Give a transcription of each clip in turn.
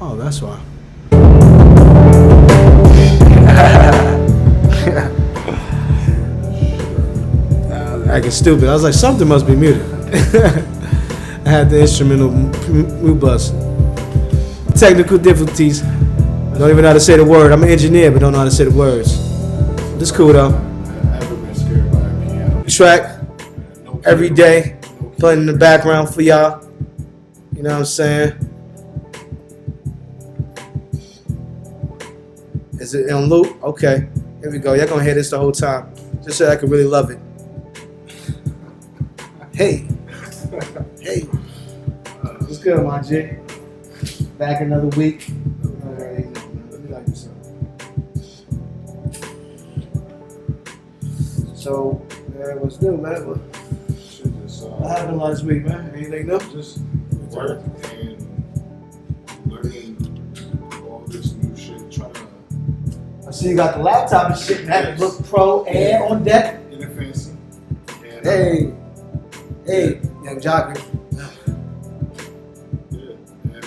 Oh, that's why. Acting stupid. I was like, something must be muted. I had the instrumental mute bus. Technical difficulties. Don't even know how to say the word. I'm an engineer, but don't know how to say the words. This cool though. I've ever been scared by a piano. Track every day, playing in the background for y'all. You know what I'm saying? Is it on loop? Okay, here we go. Y'all gonna hear this the whole time, just so I can really love it. Hey, hey, what's good, my J? Back another week. Alright, let me like this. So, man, what's new, man? What happened last week, man? Anything new? Just work and learning all this new shit. Trying to. I see you got the laptop and shit, man. It look pro and on deck. Get it fancy. And, Hey, young jockey. Yeah, and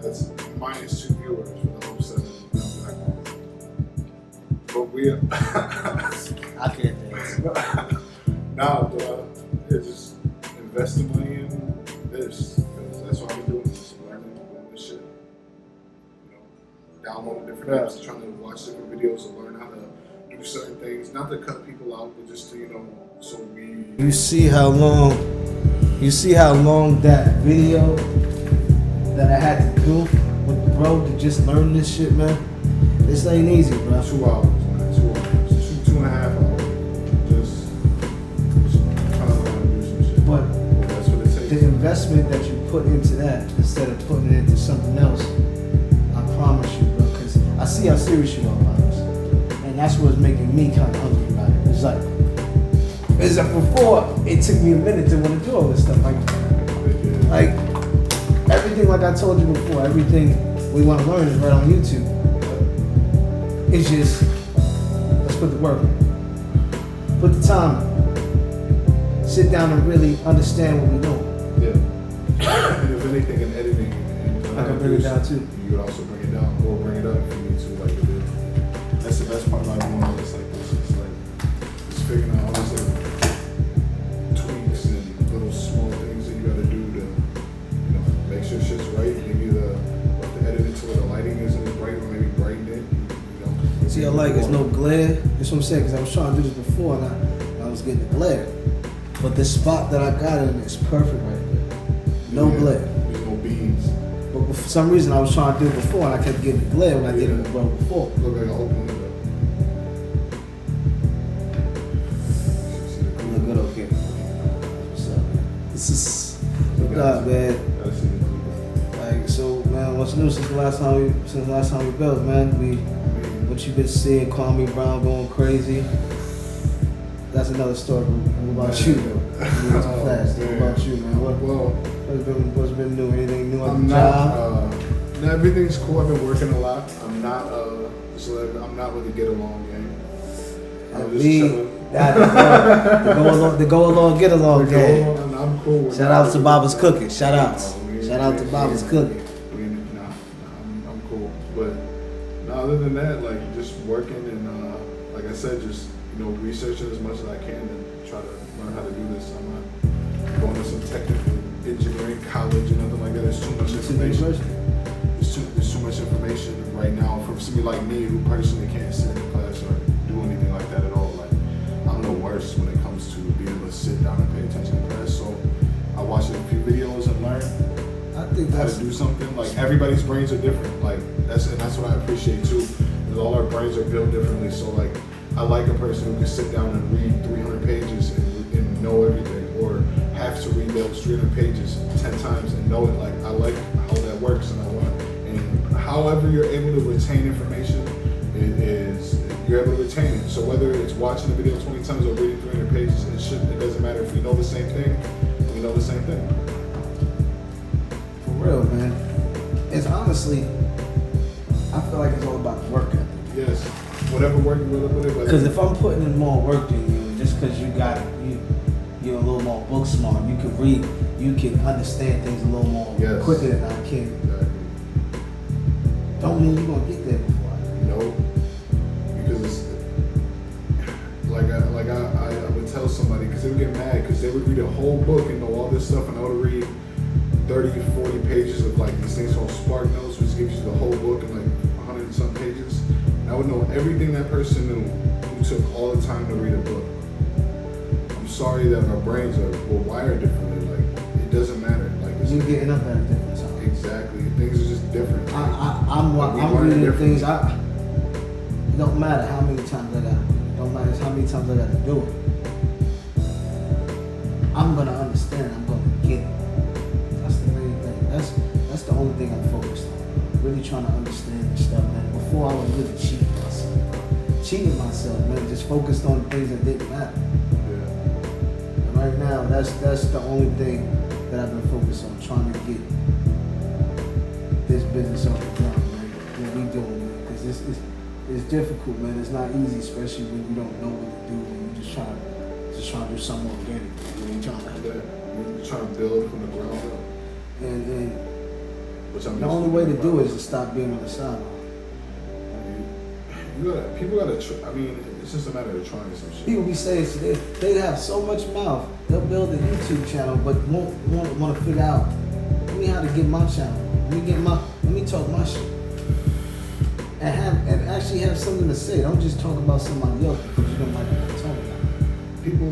that's -2 viewers for the whole 7. But we are. I can't dance. Now, just investing money in this. Because that's what I've been doing. Just learning, doing this shit. You know, downloading different apps, trying to watch different videos and learn how to do certain things. Not to cut people out, but just to, so we. You see how long that video that I had to do with the bro to just learn this shit, man. This ain't easy, bro. 2 hours, man. 2 hours. 2.5 hours. Just trying to learn how to do some shit. But that's what it takes. the investment that you put into that instead of putting it into something else, I promise you, bro, because I see how serious you are about this. And that's what's making me kind of hungry about it. It's like before, it took me a minute to want to do all this stuff. Like everything, like I told you before, everything we want to learn is right on YouTube. It's just, let's put the work in. Put the time in. Sit down and really understand what we're doing. Yeah. And if anything, in editing, I can bring it down too. You could also bring it down or bring it up if you need to. Like, that's the best part about doing all this like this. It's like just figuring out all these little tweaks and little small things that you got to do to, make sure shit's right. Maybe the edit it to where the lighting isn't as bright, or maybe brighten it. See, I like there's no glare. That's what I'm saying, because I was trying to do this before and I was getting the glare. But the spot that I got it in is perfect right there. No glare. There's no beams. But for some reason I was trying to do it before and I kept getting the glare when I did it before. Look like an open window. Look good, okay. What's up, man? This is what's up, man. Like, so, man, what's new since the last time we built, man? What you been seeing, Kwame Brown going crazy. That's another story. What about you, though? What about you, man? What's been new? Anything new on the job? No, everything's cool. I've been working a lot. I'm not with the get along gang. I'm just chilling. The go along, get along gang. I'm cool. Shout out to Baba's Cooking. Shout out to Baba's Cooking. I'm cool. But other than that, like just working and like I said, just researching as much as I can and try to learn how to do this. I'm not going to some technical engineering college or nothing like that. There's too much information. There's too much information right now from somebody like me who personally can't sit in class or do anything like that at all. Like I'm the worst when it comes to being able to sit down and pay attention to class. So I watch a few videos and learn how to do something. Like everybody's brains are different. Like that's what I appreciate too. Because all our brains are built differently. So like I like a person who can sit down and read 300 pages and know everything, or have to read those 300 pages 10 times and know it. Like I like how that works, and however you're able to retain information, you're able to retain it. So whether it's watching a video 20 times or reading 300 pages, it doesn't matter. If we know the same thing, we know the same thing. For real, man. It's honestly, I feel like it's all about work ethic. Yes. Whatever work you with it. Because if I'm putting in more work than you, just because you're a little more book smart, you can read, you can understand things a little more quicker than I can. Exactly. don't mean you're gonna get there before I do. No, because it's I would tell somebody, because they would get mad because they would read a whole book and know all this stuff, and I would read 30, 40 pages of like these things called Spark Notes, which gives you the whole book in like 100 and some pages. And I would know everything that person knew who took all the time to read a book. I'm sorry that our brains are wired differently. Like, it doesn't matter. Like, You're getting up at a different time. Exactly. Things are just different. I'm reading things. It don't matter how many times I gotta. It don't matter how many times I gotta do it. I'm gonna understand. I'm gonna get it. That's the main thing. That's the only thing I'm focused on. Really trying to understand this stuff, man. Before I was really cheating myself, man. Just focused on things that didn't matter. Yeah. And right now, that's the only thing that I've been focused on, trying to get this business off the ground, man. What we doing, man? Because it's difficult, man. It's not easy, especially when you don't know what to do and you just trying to do something organic. You're trying to build from the ground up. And the only way to do it is to stop being on the sideline. People gotta I mean, it's just a matter of trying some shit. People be saying they have so much mouth, they'll build a YouTube channel, but won't want to figure out, let me how to get my channel. Let me talk my shit. And actually have something to say. Don't just talk about somebody else because you don't like what they're talking about. People,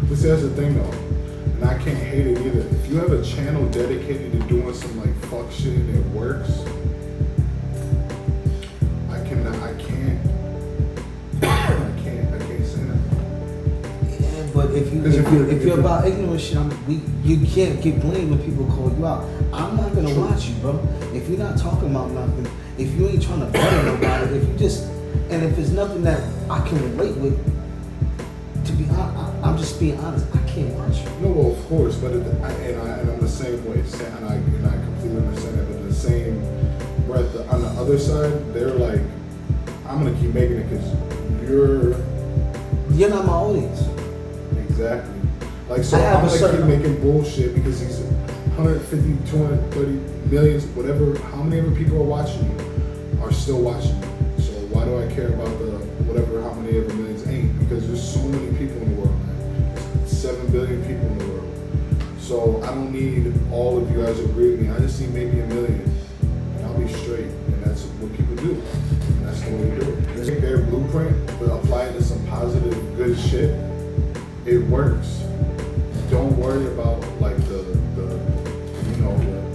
but see, that's the thing though, and I can't hate it either. If you have a channel dedicated to doing some like fuck shit and it works, I can't say that. Yeah, but if you're about ignorant shit, you can't get blamed when people call you out. I'm not gonna watch you, bro. If you're not talking about nothing, if you ain't trying to better nobody, if it's nothing that I can relate with, to be honest, I'm just being honest. I can't watch you. No, well, of course, but I'm the same way, and I completely understand that. But in the same breath, on the other side, they're like, I'm gonna keep making it because you're not my audience. Exactly. Like, so I'm gonna keep making bullshit because these 150, 230 millions, whatever, how many ever people are watching you are still watching you. So why do I care about the whatever, how many ever millions ain't? Because there's so many people in the world, man. 7 billion people in the world. So I don't need all of you guys to agree with me. I just need maybe 1 million, and I'll be straight. And that's what people do. And that's the way to do it. Take their blueprint, but apply it to some positive, good shit. It works. Don't worry about like the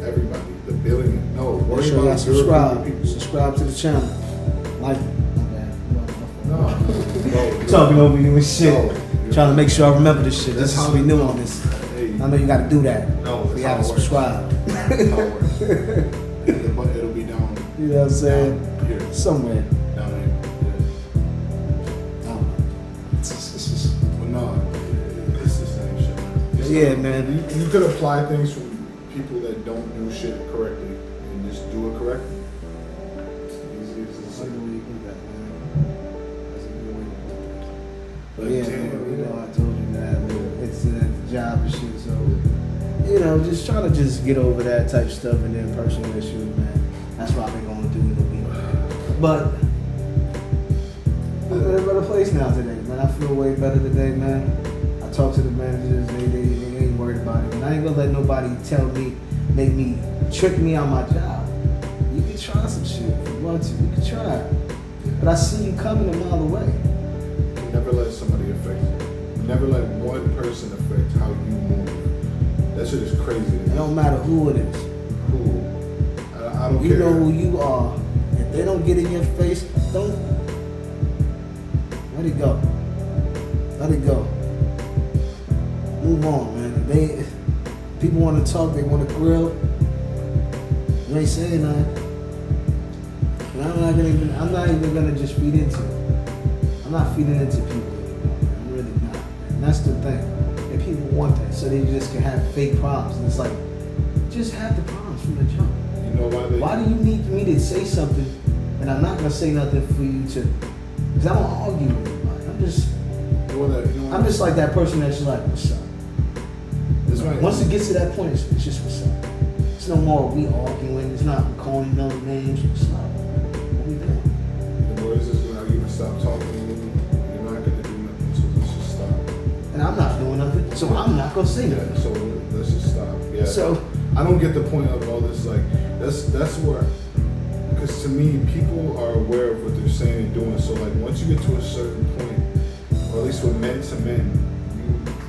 everybody, the billion. No, worry about subscribe to the channel. Like, my bad. No. Talking over you and shit. No. Trying to make sure I remember this shit. This is how we new on this. Hey. I know you got to do that. No, you got to subscribe. That's how it works. But it'll be down. You know what I'm saying? Down here. Somewhere. Down here. I don't know. But no, it's the same shit, man. Yeah, man. You could apply things from people that don't do shit correctly and just do it correctly. That's a good way to do that, man. That's a good way to do that. But yeah, man, you know, I told you that it's a job and shit, so you know, just try to just get over that type of stuff and then personal issues, man. That's what I've been going to do in the week. But I'm in a better place now today, man. I feel way better today, man. I talk to the managers, they ain't worried about it. And I ain't gonna let nobody make me, trick me on my job. You can try some shit if you want to. You can try it. But I see you coming a mile away. Never let somebody affect you. Never let one person affect how you move. That shit is crazy. It don't matter who it is. Who? I don't care. You know who you are. If they don't get in your face, don't. Let it go. Let it go. Move on, man. People want to talk, they want to grill. You ain't saying nothing. And I'm not even gonna just feed into it. I'm not feeding into people anymore. I'm really not. And that's the thing. And people want that, so they just can have fake problems. And it's like, just have the problems from the jump. You know why do you need me to say something, and I'm not gonna say nothing for you to? Because I don't argue with anybody. I'm just like that person that's just like, what's up? Once it gets to that point, it's just what's up. It's no more we arguing. It's not calling no names. What's up? stop talking to me. You're not gonna do nothing, so let's just stop. And I'm not doing nothing, so I'm not gonna say nothing. Yeah, so let's just stop. Yeah. So I don't get the point of all this. Like that's where, because to me, people are aware of what they're saying and doing. So like once you get to a certain point, or at least with men to men,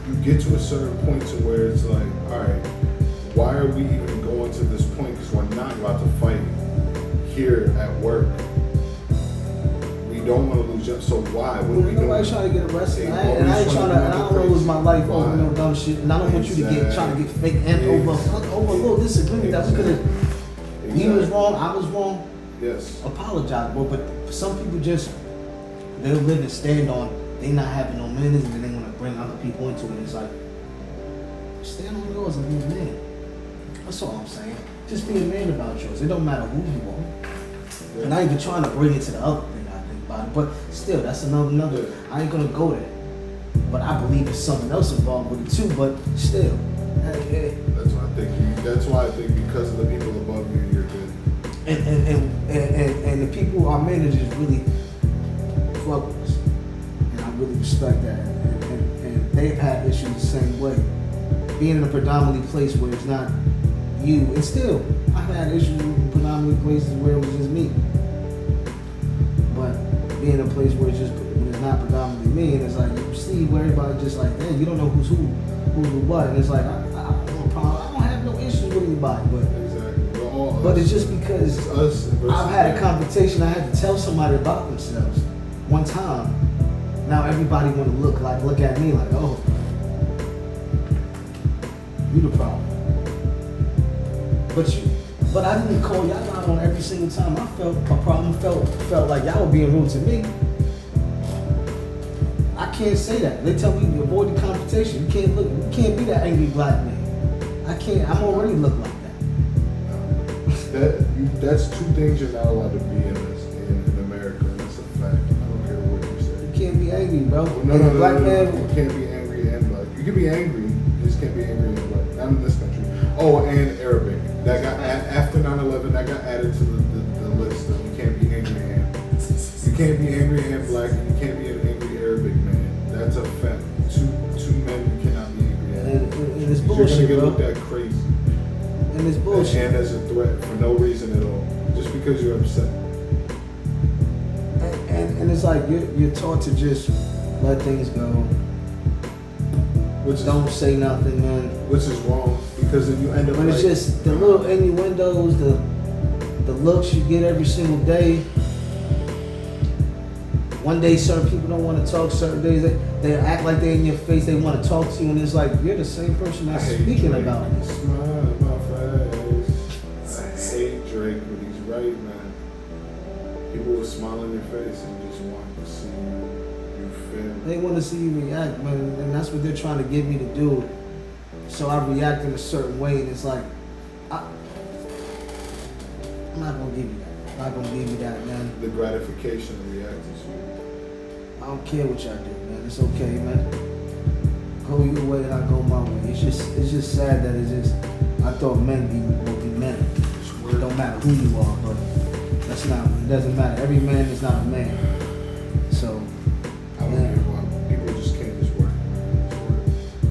you get to a certain point to where it's like, all right, why are we even going to this point? Because we're not about to fight here at work. We don't want to lose jobs, so why? What are we doing? Nobody's trying to get arrested. And I ain't trying to, and I don't want to lose my life over no dumb shit. And I don't want you to get trying to get fake amped over a little disagreement that we could have. He was wrong, I was wrong. Yes. Apologize, but some people just they'll live and stand on they not having no manners, and then they want to bring other people into it. It's like stand on yours and be a man. That's all I'm saying. Just be a man about yours. It don't matter who you are. And I ain't even trying to bring it to the other thing I think about it, but still, that's another. Yeah. I ain't gonna go there. But I believe there's something else involved with it too. But still, That's why I think because of the people above you, you're good. And the people, our managers really fuck with us, and I really respect that. And they've had issues the same way. Being in a predominantly place where it's not you, and still, I've had issues in predominantly places where it was just me. But being in a place where it's just when it's not predominantly me, and it's like you see where everybody just like, man, you don't know who's what, and it's like I don't have no issues with anybody, but exactly. We're all but us. it's just because it's us versus I've had a them. conversation. I had to tell somebody about themselves one time. Now everybody want to look at me like, oh, you the problem. But I didn't call y'all out on every single time I felt a problem. Felt like y'all were being rude to me. I can't say that. They tell me to avoid the confrontation. You can't be that angry black man. I can't. I'm already look like that. That's two things you're not allowed to be in America, and that's a fact. I don't care what you say. You can't be angry, bro. No, Black man. You can't be angry and black. You can be angry, you just can't be angry and black. Not in this country. Oh, and Arabic. That got after 9/11. That got added to the list. Of you can't be angry and you can't be angry and black. And you can't be an angry Arabic man. That's a fact. Two men you cannot be angry and. And it's bullshit, You're gonna bro. get looked at crazy. And it's bullshit. And as a threat for no reason at all, just because you're upset. And it's like you're taught to just let things go. Don't say nothing, man. Which is wrong, because then you end up. But it's just the little innuendos, the looks you get every single day. One day certain people don't want to talk, certain days they act like they're in your face, they want to talk to you, and it's like you're the same person that's speaking about it. Smile in my face. I hate Drake, but he's right, man. People will smile in your face and just want to see you fail. They want to see you react, man, and that's what they're trying to get me to do. So I react in a certain way, and it's like, I'm not gonna give you that. I'm not gonna give you that, man. The gratification of reacting to you. I don't care what y'all do, man. It's okay, man. Go your way and I go my way. It's just sad that I thought men would be men. It don't matter who you are, but that's not. It doesn't matter. Every man is not a man. So. I don't get why people just can't just work. Just work.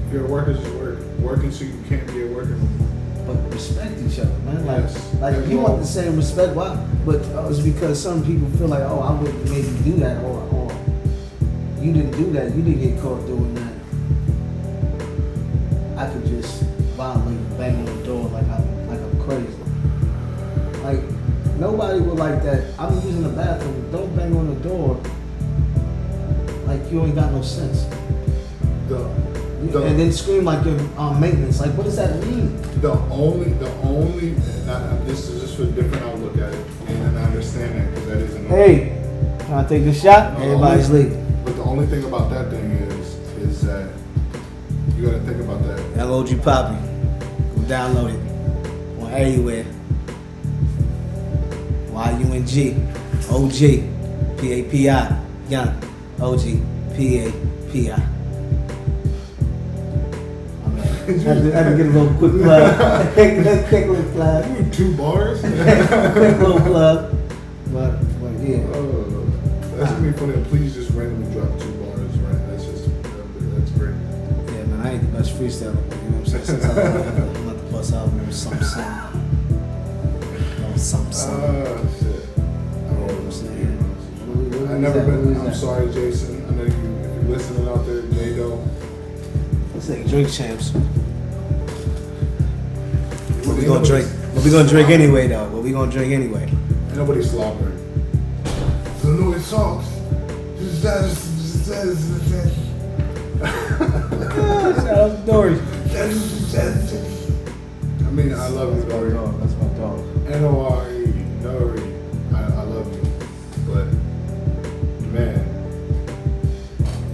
If you're a worker, just work. Working so you can't be a worker no more. But respect each other, man. Like, Yes. if you want the same respect, why? But it's because some people feel like, oh, I wouldn't maybe do that, or you didn't do that. You didn't get caught doing that. I could just violate and bang on the door like I'm crazy. Like nobody would like that. I'm using the bathroom. Don't bang on the door. Like you ain't got no sense. And then scream like you're maintenance. Like what does that mean? The only, this is just a different outlook at it, and I understand that because that isn't. Hey, can I take this shot? Everybody's leaving. But the only thing about that thing is that you got to think about that. Yung OG Papi. Go download it on everywhere. Yung OG Papi. Yung OG Papi. I had to get a little quick plug. quick little plug. 2 bars? Quick little plug. But yeah. That's gonna be funny. Please just randomly drop 2 bars, right? That's great. Yeah, man, I ain't the best freestyler, but you know what I'm saying? Sometimes I'm about to bust out with some. Shit. I never been. I'm sorry, Jason. I know if you're listening out there, J-Do. Let's say drink champs. What we gonna drink? What we gonna drink anyway, though? What we gonna drink anyway? Ain't nobody slobbering. So no, it's songs. Shout out to Dory. I mean, I love you, Dory. That's my dog. N-O-R-E, Dory. I love you. But, man.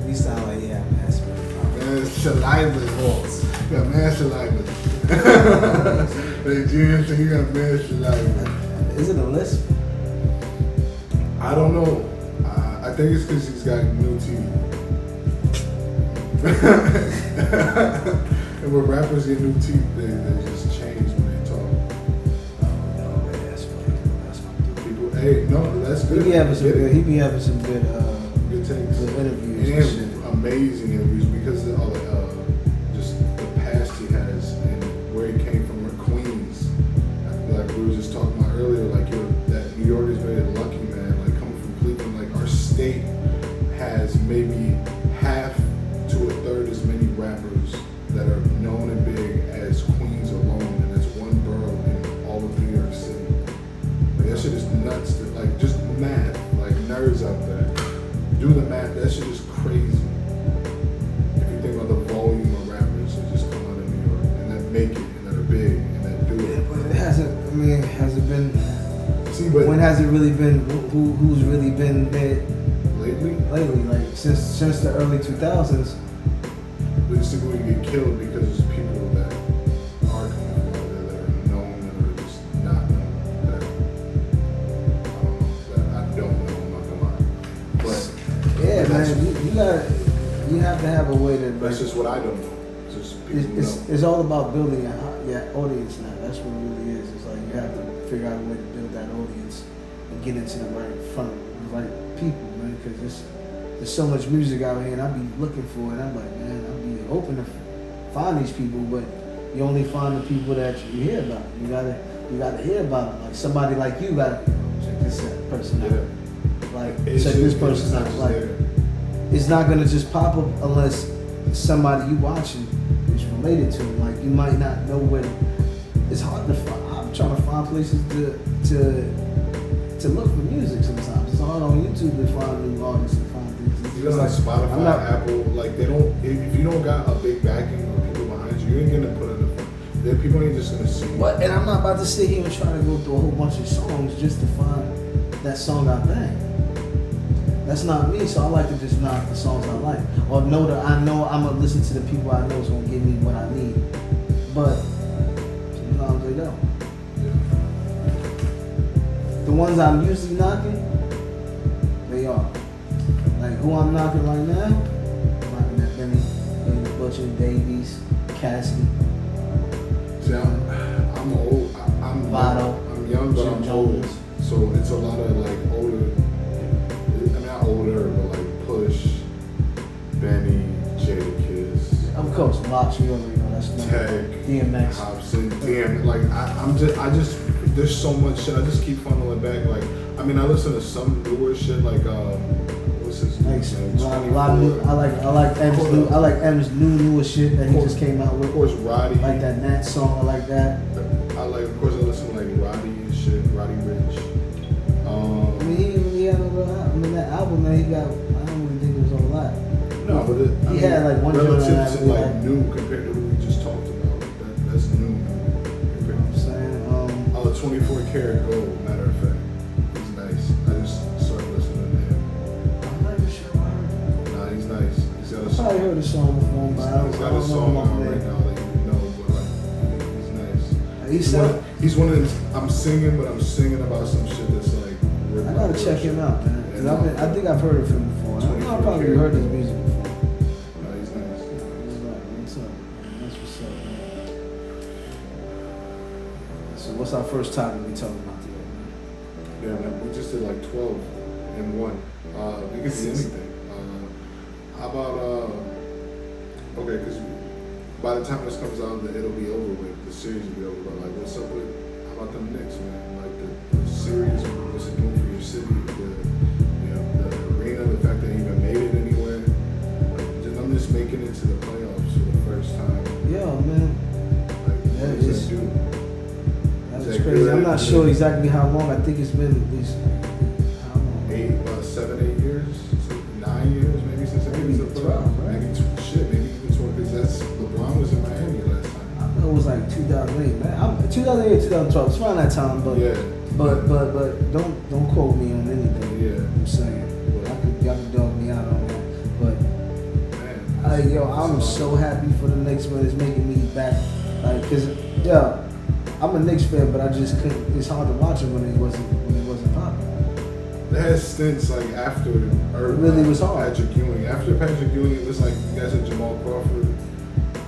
You sound like you have asthma. Man, saliva balls. You got mad saliva. Like, Junior said you got mad saliva. Is it a lisp? I don't know. I think it's because he's got new teeth. And when rappers get new teeth, they just change when they talk. Oh, no, man, that's funny. People, hey, no, that's good. He be having some good good takes. good interviews. And amazing interviews because of all the just the past he has and where he came from, where Queens. Like we were just talking about earlier, like that New York is very lucky, man. Like coming from Cleveland, like our state has maybe half to a third as many rappers that are known and big as Queens alone, and that's one borough in all of New York City. Like that shit is nuts. Like just math, like nerds out there, do the math. That shit is crazy. If you think about the volume of rappers that just come out of New York and that make it and that are big and that do it. Yeah, but it hasn't. I mean, has it been? See, but When has it really been? Who's really been there lately, like since the early 2000s? basically we get killed because there's people that are coming from out there that are known and are just not known. That I don't know. I'm not gonna lie. But Yeah, man, you have to have a way to. that's just what I don't know. Just people know. It's all about building your audience now. That's what it really is. It's like you have to figure out a way to build that audience and get into the right people, man. Because there's so much music out here, and I be looking for it. I'm like, man, I be hoping to find these people, but you only find the people that you hear about. You gotta hear about them. Like somebody like you gotta check this person out. Like check this person out. Like it's not gonna just pop up unless somebody you watching is related to them. Like you might not know where. It's hard to find. I'm trying to find places to look for music sometimes. It's hard on YouTube to find new artists and find things. You know, like Spotify, Apple, like they don't. If you don't got a big backing or people behind you, you ain't gonna put it in the front. Then people ain't just gonna see. But and I'm not about to sit here and try to go through a whole bunch of songs just to find that song I bang. That's not me. So I like to just knock the songs I like, or know that I know I'm gonna listen to the people I know is gonna give me what I need. But sometimes they don't. The ones I'm usually knocking, they are. Like who I'm knocking right now, I'm knocking at Benny Butcher, Davies, Cassidy. See, I'm old. I'm Vado, I'm young, but I'm old. So it's a lot of like older. I mean, not older, but like Push, Benny, Jadakiss. Of course, Locks, you already know that's Tech, DMX. Hobson, like I just there's so much shit. I just keep funneling back. Like I mean, I listen to some newer shit like what's his name? A lot of new, I like M's newer shit that he just came out with. Of course, Roddy. Like that Nat song, I like that. Of course, I listen to like Roddy and shit, Roddy Ricch. I mean, he had a real album. I mean, that album, man, he got. I don't really think it was a lot. No, but he had like one relative joint to like new compared to what we just talked about. That's new. You know what I'm saying? 24 karat gold. Matter of fact, he's nice. I just started listening to him. I'm not even sure I heard it. Nah, he's nice. He's got a I song. probably heard a song before, but I don't He's got a know song him out right now that you know, but like he's nice. He's one of them. I'm singing, but I'm singing about some shit that's like. I gotta check him out, man. Cause I think I've heard of him before. I've probably heard his music before. No, he's nice. What's up, man? That's what's up, man. So what's our first topic we talking about today, man? Yeah, man. We just did like 12. and one. We can see anything. How about okay? Because by the time this comes out, it'll be over with. The series will be over. But like, what's up with? How about them Knicks, man? Like the series, what's it doing for your city? The arena, the fact that they even made it anywhere. Like, I'm just making it to the playoffs for the first time. Yeah, man. Like, what does that do? That's crazy. I'm not sure exactly how long. I think it's been at least how long? 7, 8 years, 9 years, maybe since it was the 12, right? Maybe maybe even 12, because that's LeBron was in Miami last time. I know it was like 2008, man. 2008, 2012. It's around that time, but Yeah. but don't quote me on anything. Yeah. I'm saying, y'all can dog me out on that. But Man, I'm so happy for the Knicks, man. It's making me back, like, cause I'm a Knicks fan, but I just couldn't. It's hard to watch it when it wasn't popping. they had stints like after It really was hard. Patrick Ewing. After Patrick Ewing, it was like you guys had Jamal Crawford,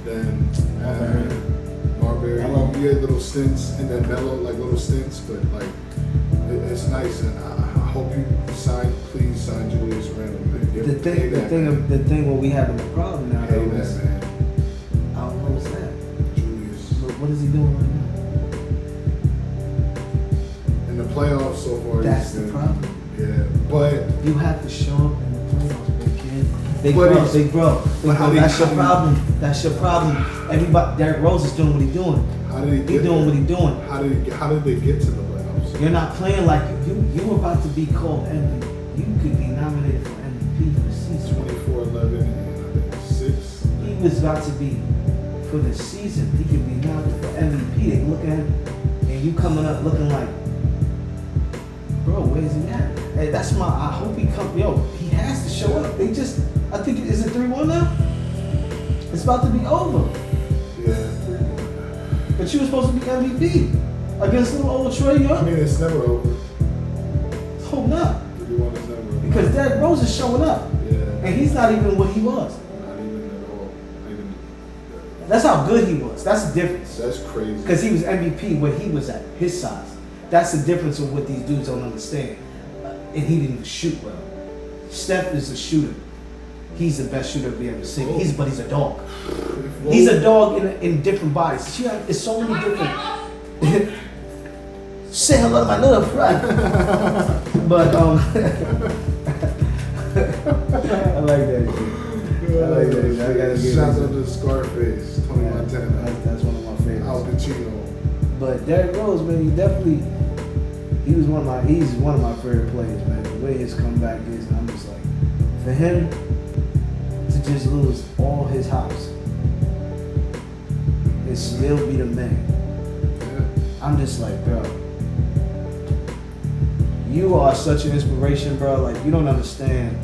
then Marbury. Melo. You had little stints, and then Melo, like little stints, but like it's nice, and I hope you please sign Julius Randle. Man. The thing what we having a problem now Pay though that, is man. I don't know what's that. Julius. What is he doing right now? In the playoffs so far, That's he's the been- problem. Yeah, but You have to show up in the playoffs, big kid. Big But bro, he's- big bro. but how did That's he- your problem. That's your problem. Everybody, Derrick Rose is doing what he's doing. how did he He's get doing there? what he's doing. How did they get to the playoffs? You're not playing like you were about to be called MVP. You could be nominated for MVP for the season. 24-11 and I think 6. He was about to be for the season. He could be nominated for MVP. They look at him, and you coming up looking like, bro, where's he at? Hey, that's my. I hope he come. Yo, he has to show up. They just. I think is it 3-1 now? It's about to be over. Yeah, 3-1. But you were supposed to be MVP against little old Trey I Young. mean, it's never over. Hope not, 3-1 is never over. because Derrick Rose is showing up, Yeah, and he's not even what he was. not even at all. Not even. That's how good he was. That's the difference. That's crazy. Because he was MVP where he was at, his size. That's the difference of what these dudes don't understand. And he didn't even shoot well. Steph is a shooter. He's the best shooter we ever seen. But he's a dog. He's a dog in different bodies. See, it's so many different. Say hello to my little friend. But I like that shit. I like that shit. I gotta give Shout it out to Scarface, Tony Montana, That's one of my favorites. Al Pacino. But Derrick Rose, man, he's one of my favorite players, man. The way his comeback is, and I'm just like, for him to just lose all his hops and still be the man. Yeah. I'm just like, bro, you are such an inspiration, bro. Like, you don't understand.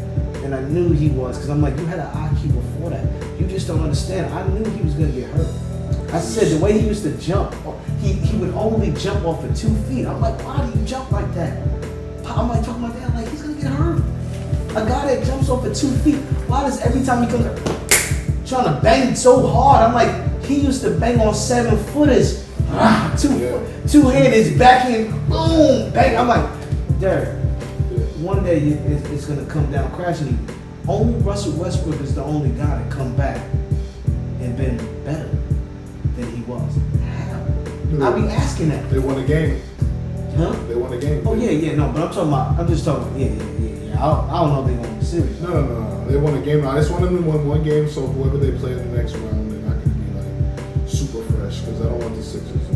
And I knew he was, because I'm like, you had an IQ before that. You just don't understand. I knew he was gonna get hurt. I said the way he used to jump, he would only jump off of 2 feet. I'm like, why do you jump like that? I'm like talking about that, like he's gonna get hurt. A guy that jumps off of 2 feet, why does every time he comes trying to bang so hard? I'm like, he used to bang on 7-footers, two-handed, backhand, boom, bang. I'm like, Derek, one day it's gonna come down crashing. Only Russell Westbrook is the only guy to come back and been better than he was. How? I be asking that. They won a game. Huh? They won a game. Oh yeah, no, but I'm just talking about, yeah. I don't know if they're gonna be serious. No. They won a game. I just want them to win one game, so whoever they play in the next round, they're not gonna be like super fresh, because I don't want the Sixers.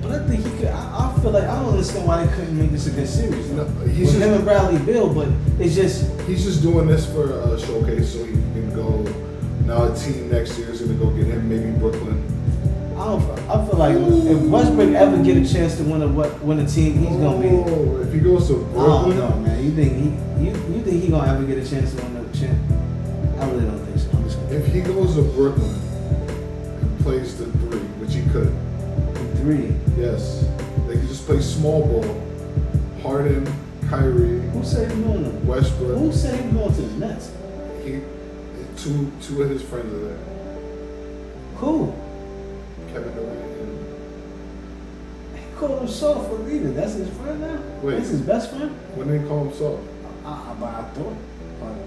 But I think he could. I feel like I don't understand why they couldn't make this a good series. No, With him and Bradley Beal, but it's just he's just doing this for a showcase, so he can go. Now a team next year is gonna go get him, maybe Brooklyn. I feel like if Westbrook ever get a chance to win a team, he's gonna be. If he goes to I don't Brooklyn, know, man. You think he gonna ever get a chance to win a champ? I really don't think so. I'm just gonna if he goes to Brooklyn and plays the 3, which he could, 3. yes, they could just play small ball. Harden, Kyrie, Who said he going to? Westbrook. Who said he going to the Nets? He, two of his friends are there. Who? Kevin Durant and called him soft for leaving. That's his friend now? Wait. That's his best friend? When they call him soft? But I thought,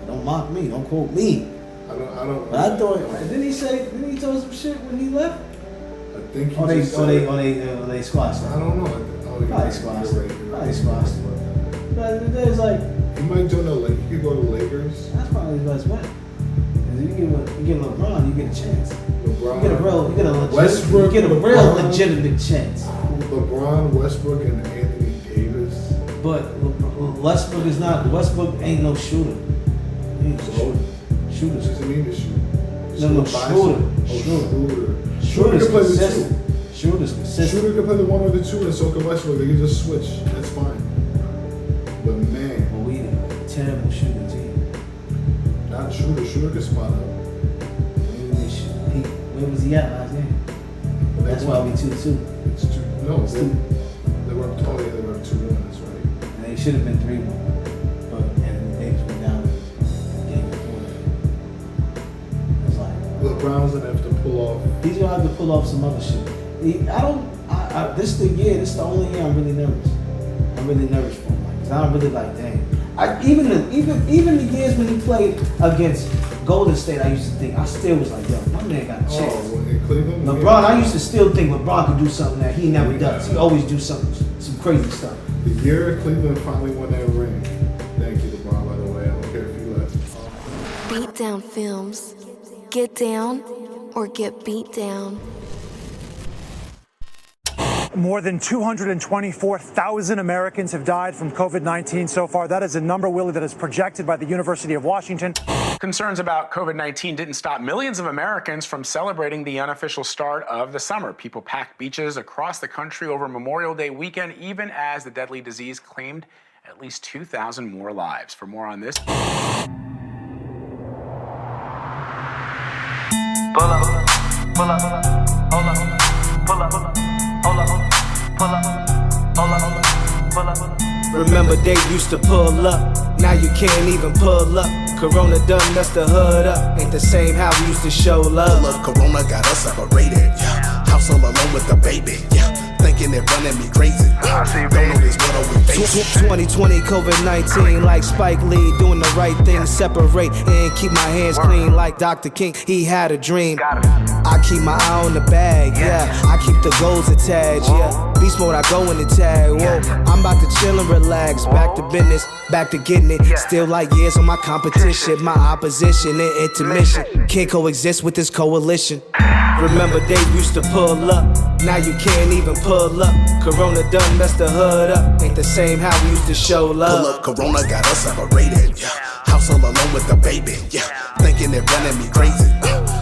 don't mock me, don't quote me. I don't. But I thought, didn't he tell some shit when he left? I think he just said, they squashed it. I don't know. Probably squashed it. Probably squashed it. But there's like, he might join the Lakers. He could go to Lakers. that's probably his best bet. Because if you get LeBron, you get a chance. LeBron. You get a real legitimate chance. LeBron, Westbrook, and Anthony Davis. But Westbrook ain't no shooter. He ain't So, shooter. what does it mean to shoot? No, Shooter. Shooter's can play the consistent. two. Shooter's consistent. Shooter can play the 1 or the 2, and so can Westbrook. They can just switch. That's fine. But man, But we a terrible shooting team. not Shooter. Shooter can spot up. Where was he at last game? That's why we 2-2. It's 2. No, It's they were up 20. They were up 2-1. That's right. And they should have been 3-1. But Anthony Davis went down game before that. It's like LeBron's gonna have to pull off. he's gonna have to pull off some other shit. This is the only year I'm really nervous. I'm really nervous for him. Cause I'm really like, dang. Even the years when he played against Golden State, I used to think, I still was like, yo, my man got a chance. Oh, well, in Cleveland. LeBron, I used to still think LeBron could do something that he never does. He always do some crazy stuff. The year Cleveland finally won that ring. Thank you, LeBron, by the way. I don't care if you left. Beat Down Films. Get down or get beat down. More than 224,000 Americans have died from COVID-19 so far. That is a number, Willie, that is projected by the University of Washington. Concerns about COVID-19 didn't stop millions of Americans from celebrating the unofficial start of the summer. People packed beaches across the country over Memorial Day weekend, even as the deadly disease claimed at least 2,000 more lives. For more on this. Pull up, pull up, hold up, pull up, hold up, pull up, hold up, pull up. Remember they used to pull up, now you can't even pull up. Corona done messed the hood up, ain't the same how we used to show love. Pull up, Corona got us separated, yeah. House all alone with the baby, yeah. Thinking they're running me crazy. Don't know this world we face. 2020 COVID-19, like Spike Lee, doing the right thing, separate and keep my hands clean. Like Dr. King, he had a dream. I keep my eye on the bag, yeah. I keep the goals attached, yeah. Beast mode, I go in the tag. Whoa, I'm about to chill and relax. Back to business, back to getting it. Still like years on my competition, my opposition and intermission. Can't coexist with this coalition. Remember they used to pull up, now you can't even pull up. Corona done messed the hood up, ain't the same how we used to show love. Pull up, Corona got us separated, yeah. House all alone with the baby, yeah. Thinking they're running me crazy.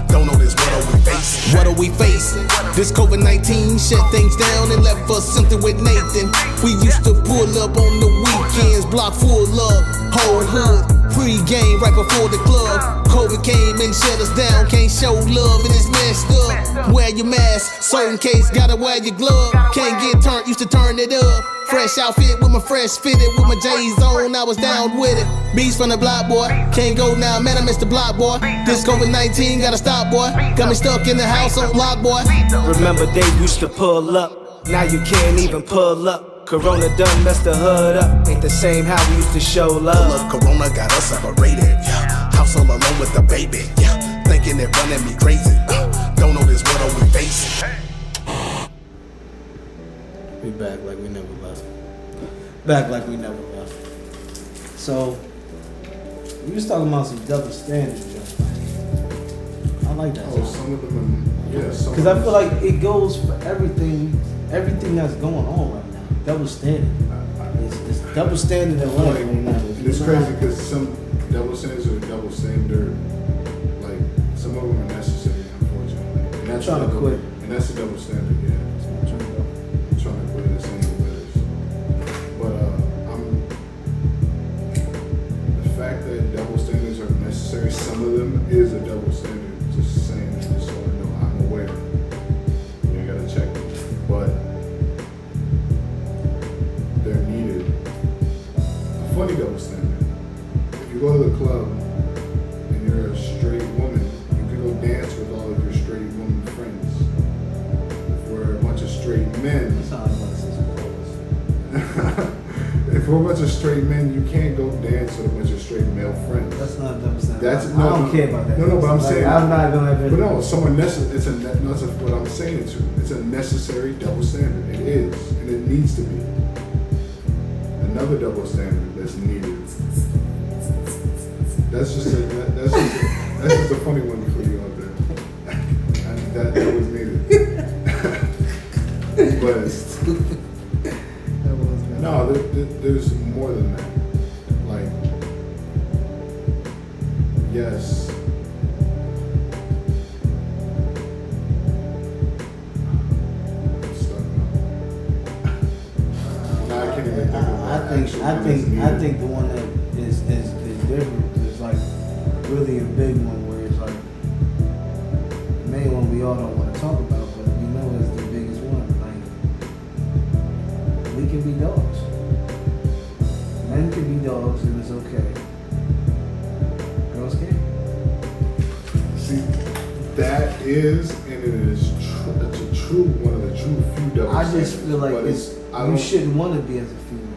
Don't know this world we facing. What are we facing? This COVID-19 shut things down and left us something with Nathan. We used to pull up on the weekends, block full of whole hood. Pre-game right before the club. COVID came and shut us down. Can't show love and it's messed up. Wear your mask, certain case gotta wear your glove. Can't get turned, used to turn it up. Fresh outfit with my fresh fitted, with my J's on, I was down with it. Beats from the block, boy. Can't go now, man, I missed the block, boy. This COVID-19 gotta stop, boy. Got me stuck in the house on lock, boy. Remember they used to pull up, now you can't even pull up. Corona done messed the hood up, ain't the same how we used to show love. Pull up, Corona got us separated, yeah. House all alone with the baby, yeah. Thinking they're running me crazy. Don't know this world we facing. We back like we never left. Back like we never left. So, we was talking about some double standards, Joe. I like that. Oh, some of them, yeah. Because I feel like it goes for everything that's going on right now. Double standard. It's double standard in life right now. It's crazy because some double standards are double standard. Like, some of them are necessary, unfortunately. And I'm trying to quit. And that's a double standard, yeah. I'm trying to quit this ain't better. But the fact that double standards are necessary, some of them is a double standard. Just saying, I just want to know, I'm aware. You ain't gotta check it. But they're needed. A funny double standard. If you go to the club and you're a straight woman, you can go dance with all of your straight woman friends. If we're a bunch of straight men, That's how I was. we're a bunch of straight men, you can't go dance with a bunch of straight male friends. That's not a double standard. That's I don't care about that. No, but I'm saying. I'm not gonna ever. But no, that's what I'm saying. It's a necessary double standard. It is, and it needs to be. Another double standard that's needed. That's just a funny one for you out there. I think that was needed. But no, there's more than that. Like, yes. I'm stuck now. I can't even think of I think the one that is different is like really a big one where it's like the main one we all don't want to talk about, but we know is the biggest one. Like, we can be dogs. Men can be dogs and it's okay. Girls can't. See, that is, and it is true. It's a true one of the true few double I just standards, feel like but you shouldn't want to be as a female.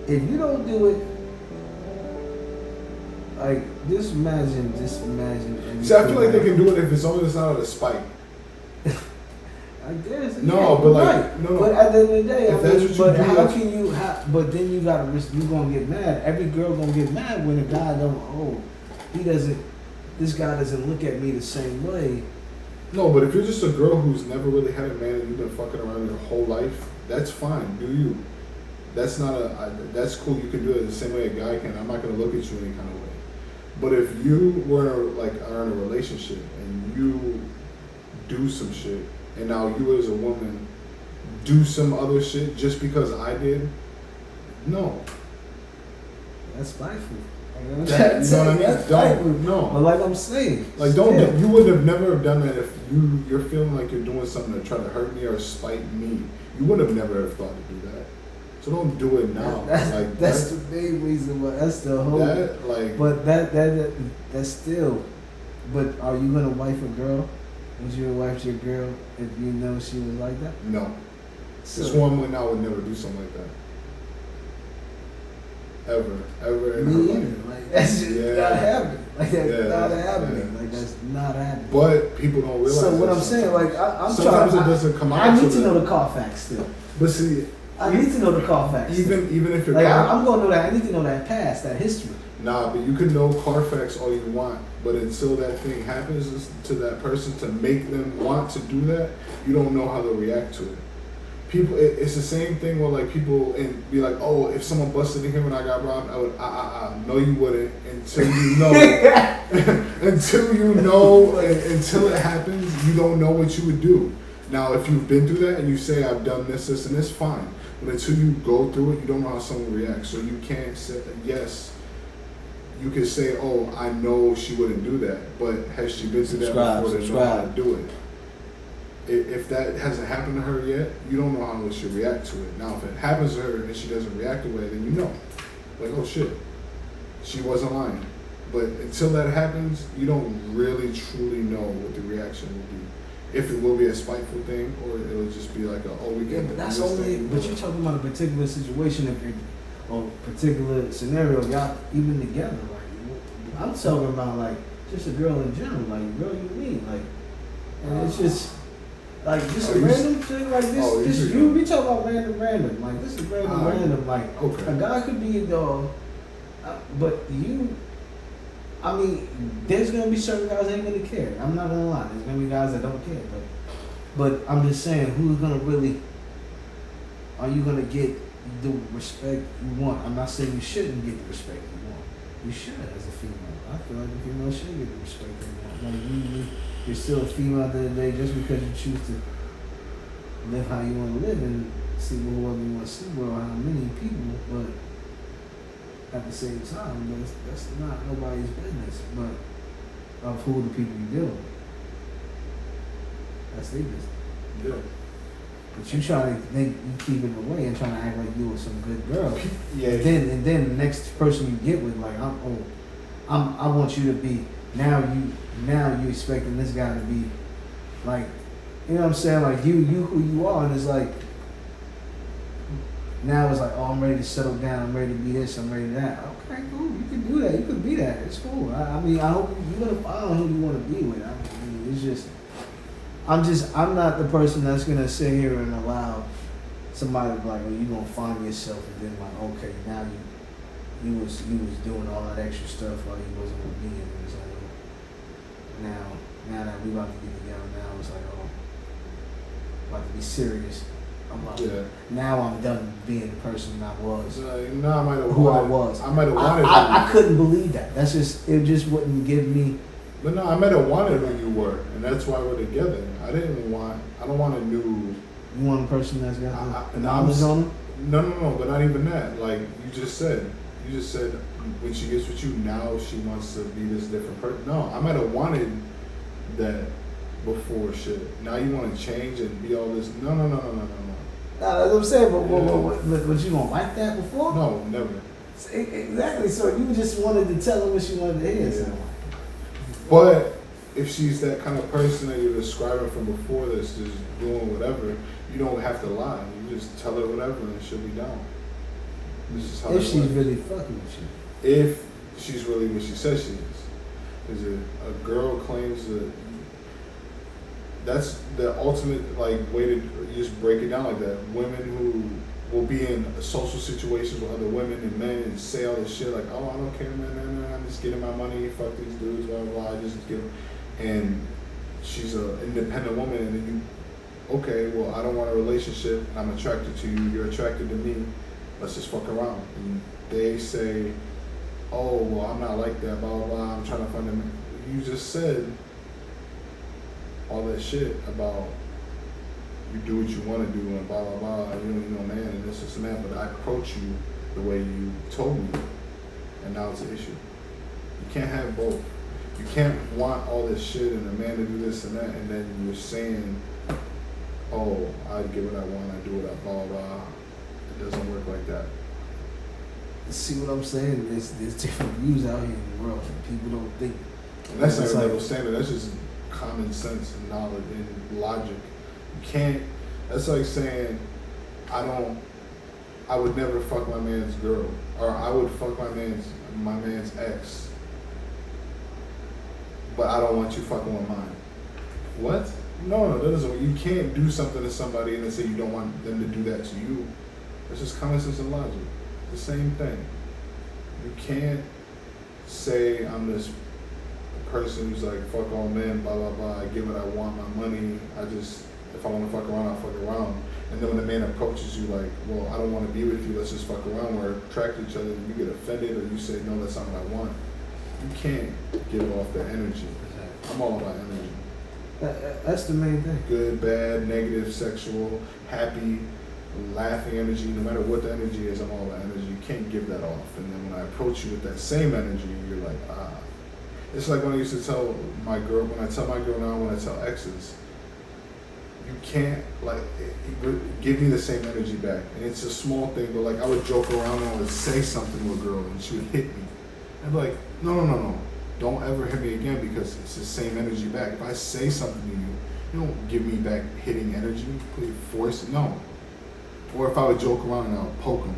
If you don't do it, like just imagine. See, I feel like they can do it if it's only out of spite. Like there's No, but like no. But at the end of the day, If that's what you but do, how that's- can you? But then you gotta risk. You gonna get mad. Every girl gonna get mad when a guy don't. Oh, he doesn't. This guy doesn't look at me the same way. No, but if you're just a girl who's never really had a man and you've been fucking around your whole life, that's fine. Do you? That's not that's cool. You can do it the same way a guy can. I'm not gonna look at you any kind of way. But if you are in a relationship and you do some shit, and now you as a woman do some other shit just because I did, no. That's spiteful. You know what I mean? Don't. No. But like I'm saying, like don't. You would have never have done that if you're feeling like you're doing something to try to hurt me or spite me. You would have never have thought to do that. So don't do it now. That's the main reason why. That's the whole. But that's still. But are you gonna wife a girl? Would you wife your girl if you know she was like that? No. So, this woman now would never do something like that. Ever in her me life. either. Like that's just not happening. Like that's not happening. Like that's not happening. But people don't realize. So what that I'm saying, like I'm sometimes trying. it doesn't come out. I need to know the Carfax still. But see, I need to know the Carfax. Even if you're like I'm gonna know that. I need to know that past, that history. Nah, but you can know Carfax all you want, but until that thing happens to that person to make them want to do that, you don't know how they'll react to it. People, it's the same thing where like people and be like, oh, if someone busted in here when I got robbed, I would, no, you wouldn't until you know, until it happens, you don't know what you would do. Now, if you've been through that and you say, I've done this, and this, fine. But until you go through it, you don't know how someone reacts. So you can't say, yes, you can say, oh, I know she wouldn't do that. But has she been through that before to know how to do it? If that hasn't happened to her yet, you don't know how she'll react to it. Now, if it happens to her and she doesn't react the way, then you know. Like, oh shit, she wasn't lying. But until that happens, you don't really truly know what the reaction will be. If it will be a spiteful thing, or it'll just be like we yeah, but that's only. But you're talking about a particular situation, or particular scenario, y'all even together. Like I'm talking about like just a girl in general, like girl you meet, like, and it's just like just a random thing like this. We talk about random, like this is random, like okay. A guy could be a dog, but you. I mean, there's gonna be certain guys that ain't gonna care. I'm not gonna lie. There's gonna be guys that don't care. But I'm just saying, who's gonna really? Are you gonna get the respect you want? I'm not saying you shouldn't get the respect you want. You should as a female. I feel like a female should get the respect you want. Like you're still a female at the end of the day just because you choose to live how you want to live and see whoever you want to see with or how many people, but. At the same time, that's not nobody's business, but of who the people you deal with. That's their business. Yeah. But you try to think you keep it away and trying to act like you were some good girl. Yeah. And then the next person you get with, like, I want you to be now you expecting this guy to be like, you know what I'm saying? Like you who you are, and it's like Now it's like, oh, I'm ready to settle down. I'm ready to be this. I'm ready to that. Okay, cool. You can do that. You can be that. It's cool. I mean, I hope you're gonna find who you want to be with. I mean, it's just, I'm not the person that's gonna sit here and allow somebody to be like, oh, you gonna find yourself, and then like, okay, now you was doing all that extra stuff while you wasn't with me, and it was like, oh, now that we about to get together, now it's like, oh, about to be serious. Now I'm done being the person I was. No, I might have who wanted, I was. I might have wanted. I couldn't believe that. That's just, it just wouldn't give me. But no, I might have wanted who you were, and that's why we're together. I don't want a new. You want a person that's got the knowledge on them? No, but not even that. Like you just said when she gets with you, now she wants to be this different person. No, I might have wanted that before shit. Now you want to change and be all this. No. Nah, that's what I'm saying, but you gonna like that before? No, never. Exactly. So you just wanted to tell her what she wanted to hear. So. But if she's that kind of person that you're describing from before that's just doing whatever, you don't have to lie. You just tell her whatever and she'll be down. This is how if she's really fucking with you. If she's really what she says she is. Is it a girl claims that that's the ultimate way to just break it down like that. Women who will be in social situations with other women and men and say all this shit like, oh, I don't care, man, I'm just getting my money, fuck these dudes, blah, blah, blah, I just give them. And she's an independent woman, and then you, okay, well, I don't want a relationship, I'm attracted to you, you're attracted to me, let's just fuck around. And they say, oh, well, I'm not like that, blah, blah, blah, I'm trying to find them. You just said all that shit about you do what you want to do and blah, blah, blah, you don't need no man and this and that, but I approach you the way you told me, and now it's an issue. You can't have both. You can't want all this shit and a man to do this and that, and then you're saying, oh, I get what I want, I do what I blah, blah. It doesn't work like that. See what I'm saying? There's different views out here in the world, and people don't think. And that's not a double standard, that's just common sense and knowledge and logic. You can't, that's like saying, I would never fuck my man's girl, or I would fuck my man's ex, but I don't want you fucking with mine. What? No, that doesn't, you can't do something to somebody and then say you don't want them to do that to you. It's just common sense and logic. It's the same thing. You can't say I'm this person who's like, fuck all men, blah, blah, blah, I get what I want, my money, if I want to fuck around, I'll fuck around. And then when the man approaches you like, well, I don't want to be with you, let's just fuck around, we're attracted to each other, and you get offended or you say, no, that's not what I want. You can't give off the energy. I'm all about energy. That's the main thing. Good, bad, negative, sexual, happy, laughing energy, no matter what the energy is, I'm all about energy. You can't give that off. And then when I approach you with that same energy, you're like, ah. It's like when I used to tell my girl, when I tell my girl now, when I tell exes, you can't, give me the same energy back. And it's a small thing, but I would joke around and I would say something to a girl and she would hit me. I'd be like, no. Don't ever hit me again because it's the same energy back. If I say something to you, you don't give me back hitting energy, please force it, no. Or if I would joke around and I would poke him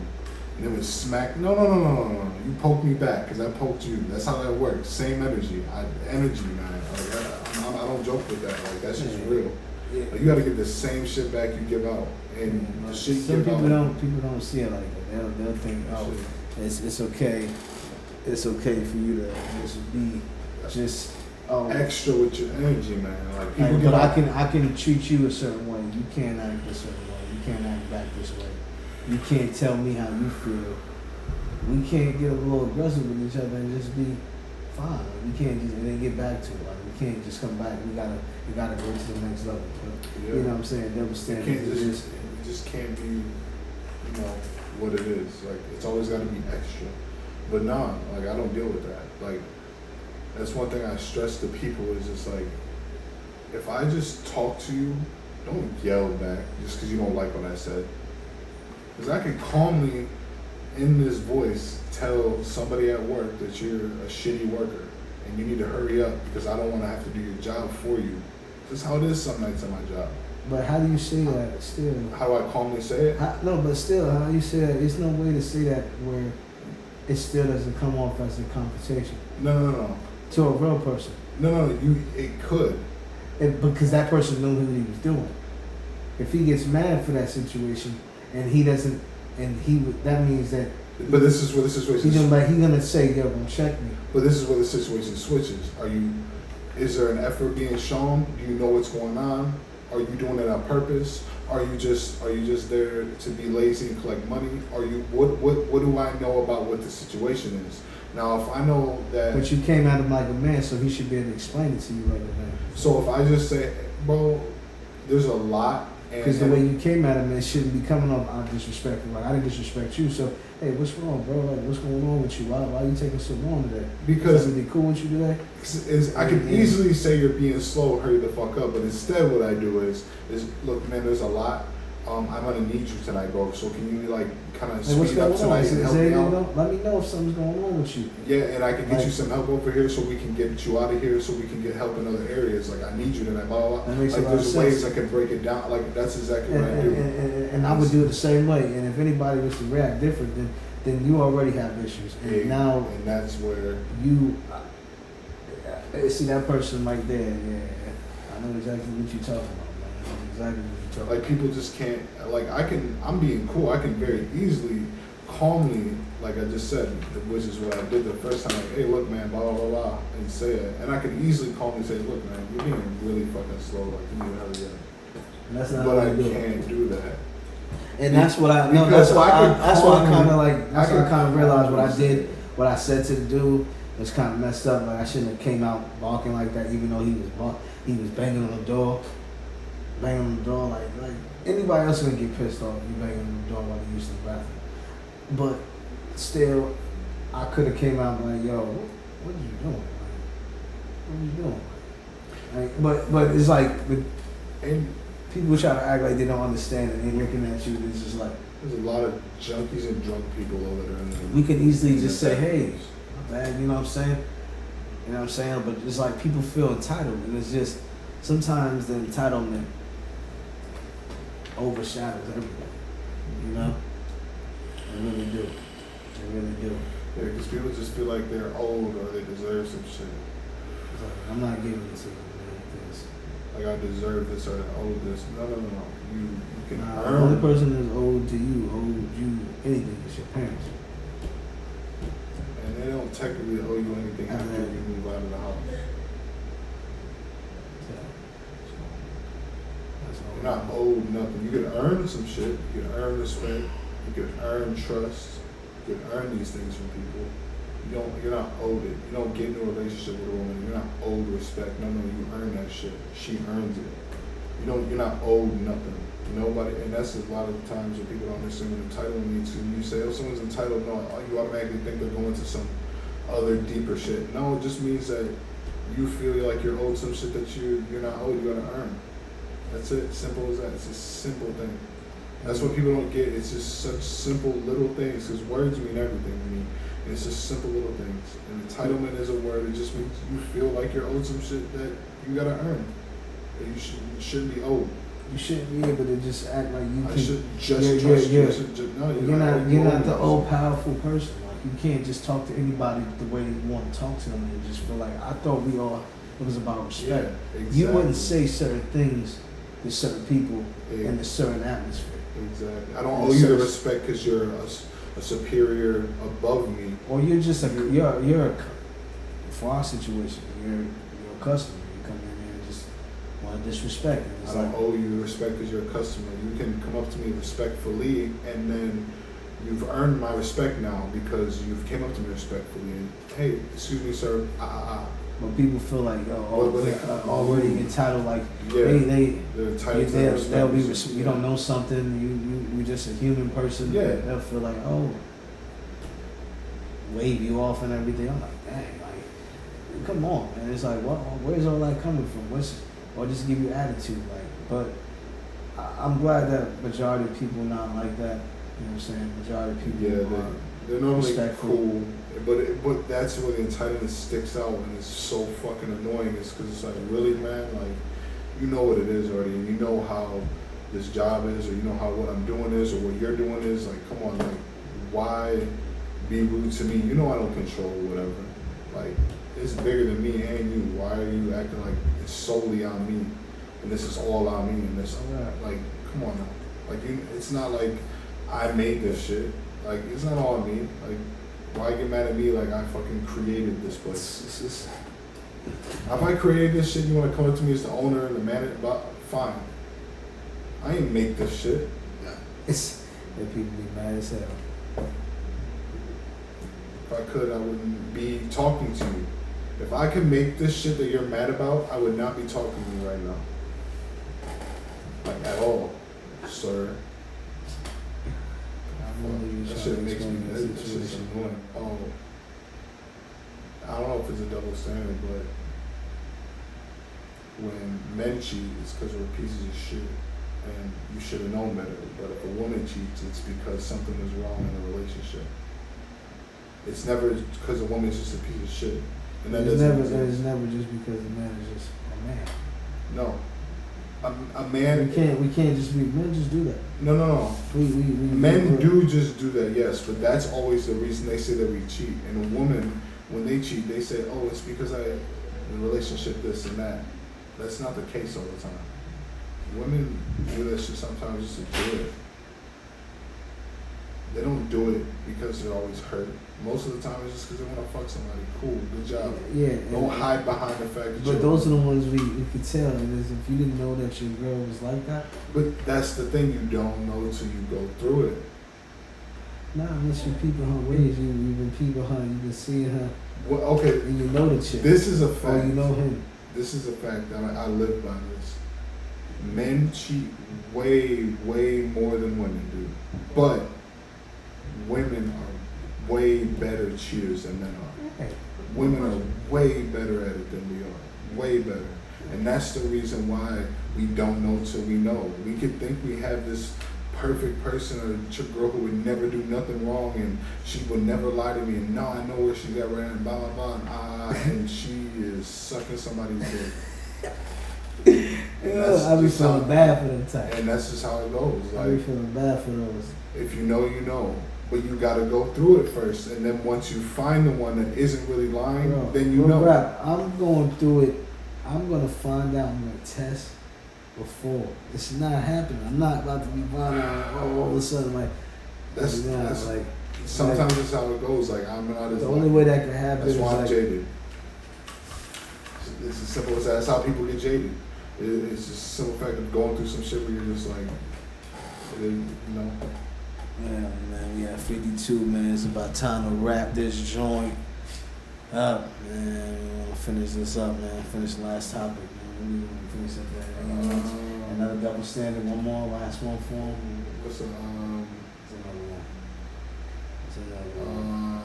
and it would smack, no. You poke me back because I poked you. That's how that works. Same energy. Energy, man. I don't joke with that. That's just real. Yeah. You got to get the same shit back you give out, and the shit you give out. People don't see it like that. They'll think, oh, it's okay. It's okay for you to just be extra with your energy, man. But I can treat you a certain way. You can't act a certain way. You can't act back this way. You can't tell me how you feel. We can't get a little aggressive with each other and just be fine. We can't just and then get back to it. We can't just come back. We gotta go to the next level. But, you know what I'm saying? Double standards. It just can't be, what it is. It's always got to be extra. But nah, I don't deal with that. That's one thing I stress to people is just if I just talk to you, don't yell back just because you don't like what I said. Because I can calmly, in this voice, tell somebody at work that you're a shitty worker and you need to hurry up because I don't want to have to do your job for you. That's how it is some nights at my job. But how do you say that still? How do I calmly say it? No, but still, how you say that? There's no way to say that where it still doesn't come off as a confrontation. No. To a real person. No. It could. Because that person knew what he was doing. If he gets mad for that situation and he doesn't, that means that. But this is where the situation. He's gonna say, "Yo, don't check me." But this is where the situation switches. Is there an effort being shown? Do you know what's going on? Are you doing it on purpose? Are you just there to be lazy and collect money? What do I know about what the situation is? Now, if I know that. But you came at him like a man, so he should be able to explain it to you like a man. So if I just say, bro, there's a lot. Because the way you came at him, it shouldn't be coming off disrespectful. Like, I didn't disrespect you, so, hey, what's wrong, bro? Like, what's going on with you? Why are you taking so long today? Because is it cool with you today? I can easily say you're being slow, hurry the fuck up, but instead what I do is look, man, there's a lot. I'm gonna need you tonight, bro. So can you kind of speed up tonight and help me out? Let me know if something's going on with you. Yeah, and I can get you some help over here, so we can get you out of here, so we can get help in other areas. Like, I need you tonight, blah blah blah. Like, there's ways I can break it down. Like, that's exactly what I do. And I would do it the same way. And if anybody was to react different, then you already have issues. And and that's where you see that person right there. Yeah, I know exactly what you're talking about. Exactly what you're talking like, people just can't, like, I'm being cool. I can very easily, calmly, like I just said, which is what I did the first time, like, hey, look, man, blah, blah, blah, blah, and say it. And I can easily calmly say, look, man, you're being really fucking slow. Like, you need to hurry up. And that's not but what I can't do that. And that's what I know. That's why I kind of realized what I did, what I said to the dude was kind of messed up. Like, I shouldn't have came out barking like that, even though he was banging on the door. Banging on the door, like anybody else gonna get pissed off if you banging on the door while you used to the bathroom. But still, I could have came out like, yo, what are you doing? Like, what are you doing? Like, but it's like, and people try to act like they don't understand it. And looking at you, it's just like, there's a lot of junkies and drunk people over there. We could easily just say, hey, my bad, you know what I'm saying? You know what I'm saying? But it's like people feel entitled, and it's just sometimes the entitlement overshadows everything, you know? They really do. They really do. Yeah, because people just feel like they're old or they deserve some shit. I'm not giving it to you, man, because like, I deserve this or I owe this. No. You can earn. The only person that's owed you anything is your parents. And they don't technically owe you anything after you move out of the house. You're not owed nothing. You can earn some shit. You can earn respect. You can earn trust. You can earn these things from people. You're not owed it. You don't get into a relationship with a woman. You're not owed respect. No, you earn that shit. She earns it. You're not owed nothing. Nobody, and that's a lot of the times when people don't understand what entitlement means. When you say, oh, someone's entitled, no, you automatically think they're going to some other deeper shit. No, it just means that you feel like you're owed some shit that you're not owed. You gotta earn. That's it. Simple as that. It's a simple thing. That's what people don't get. It's just such simple little things, because words mean everything to me. And it's just simple little things. And entitlement is a word. It just means you feel like you're owed some shit that you gotta earn. That you shouldn't be owed. You shouldn't be able to just act like you I can. should just trust you. You're not the old powerful person. Like, you can't just talk to anybody the way you want to talk to them and just feel like, I thought it was about respect. Yeah, exactly. You wouldn't say certain things to certain people in a certain atmosphere. Exactly. I don't owe you the respect because you're a superior above me. Or you're just for our situation, you're a customer. You come in here and just want to disrespect. I don't owe you the respect because you're a customer. You can come up to me respectfully, and then you've earned my respect now because you've came up to me respectfully. And, hey, excuse me, sir. But people feel like, already entitled. Like, yeah, they're entitled to they'll be. You don't know something. You're just a human person. Yeah, they'll feel like, wave you off and everything. I'm like, dang, like, come on, man. It's like, where's all that coming from? Or just give you attitude, like. But I'm glad that majority of people not like that. You know what I'm saying? Majority of people they're normally respectful. Cool. But that's where the entitlement sticks out and it's so fucking annoying. Is because it's like, really, man, like, you know what it is already, and you know how this job is, or you know how what I'm doing is, or what you're doing is. Like, come on, like, why be rude to me? You know I don't control whatever. Like, it's bigger than me and you. Why are you acting like it's solely on me, and this is all on me, and this, like, come on now. Like, it's not like I made this shit. Like, it's not all on me. Like, why get mad at me like I fucking created this place? If I created this shit, you want to come up to me as the owner and the manager, fine. I ain't make this shit. It's that people be mad as hell. If I could, I wouldn't be talking to you. If I could make this shit that you're mad about, I would not be talking to you right now. Like, at all, sir. That shit makes me, that shit's annoying. Oh, I don't know if it's a double standard, but when men cheat, it's because we're pieces of shit, and you should have known better. But if a woman cheats, it's because something is wrong in the relationship. It's never because a woman's just a piece of shit, and that doesn't. It's never just because a man is just a man. No, a man. We can't just be men. Just do that. No. Men do just do that, yes, but that's always the reason they say that we cheat. And a woman, when they cheat, they say, "Oh, it's because in a relationship this and that." That's not the case all the time. Women do that shit sometimes just to do it. They don't do it because they're always hurt. Most of the time it's just because they want to fuck somebody. Cool, good job. Yeah. Don't hide behind the fact that But those are the ones we could tell. And if you didn't know that your girl was like that. But that's the thing, you don't know till you go through it. Nah, unless you peeping her ways, you've been peeping her, you've been seeing her. Well, okay. And you know the chick. This is a fact. Or you know him. This is a fact that I live by this. Men cheat way, way more than women do. But women are way better cheaters than men are. Women are way better at it than we are. Way better. And that's the reason why we don't know till we know. We could think we have this perfect person, or a girl who would never do nothing wrong, and she would never lie to me, and no, I know where she got right, and blah blah blah, and she is sucking somebody's dick. I be feeling bad for them type. And that's just how it goes. Like, I be feeling bad for those. If you know, you know. But you gotta go through it first, and then once you find the one that isn't really lying, then you know. Rap, I'm going through it. I'm gonna find out. I'm gonna test before. It's not happening. I'm not about to be finding out all of a sudden like. That's like. Sometimes that's how it goes. Like, I'm not as. The only way that can happen. That's why I'm like, jaded. It's as simple as that. That's how people get jaded. It's just a simple fact of going through some shit where you're just like, you know. Yeah, man, we at 52, man. It's about time to wrap this joint up, man. We want to finish this up, man. Finish the last topic, man. We want to finish up that. Another double standard, one more, last one for him. What's It's another one. It's another one.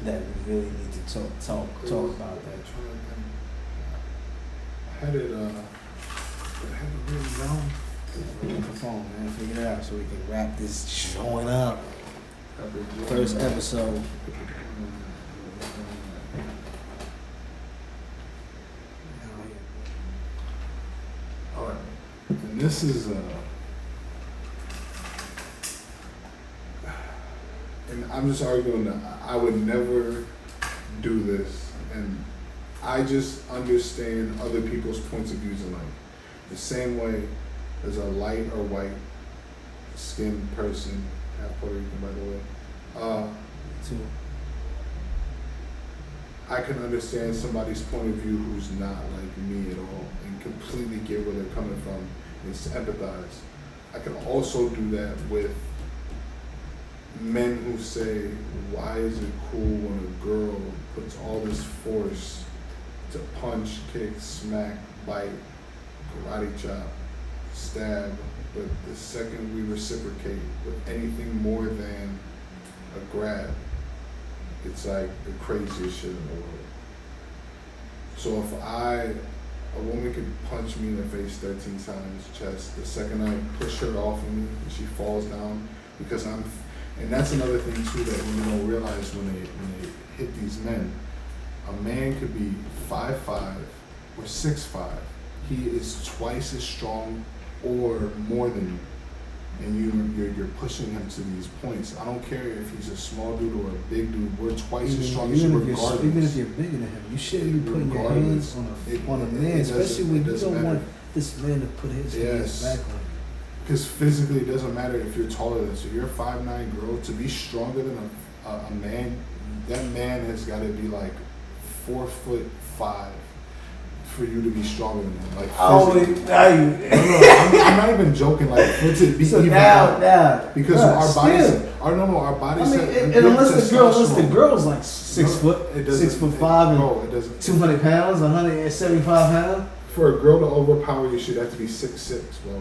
That we really need to talk about that. I had it written down. Pick up the phone, man. Figure it out so we can wrap this joint up. First episode. All right, and this is and I'm just arguing that I would never do this, and I just understand other people's points of views in life. The same way as a light or white skinned person, half Puerto Rican by the way, I can understand somebody's point of view who's not like me at all, and completely get where they're coming from and empathize. I can also do that with men who say, why is it cool when a girl puts all this force to punch, kick, smack, bite, karate chop, stab, but the second we reciprocate with anything more than a grab, it's like the craziest shit in the world. So if a woman could punch me in the face 13 times, chest, the second I push her off of me and she falls down, because and that's another thing too that women don't realize when they hit these men. A man could be 5'5" or 6'5", he is twice as strong or more than you. And you're pushing him to these points. I don't care if he's a small dude or a big dude. We're twice as strong as you regardless. Even if you're bigger than him, you shouldn't be putting your hands on a man, especially when you don't want this man to put his hands back on you. Because physically, it doesn't matter if you're taller than. So you're a 5'9" girl. To be stronger than a man, that man has got to be like 4'5" for you to be stronger than him. Like I'm not even joking. Like for to be even now, because our bodies, our bodies. I mean, unless the girl's like 6 foot, 6'5", and 200 pounds, 175 pounds. For a girl to overpower you, she'd have to be 6'6", bro.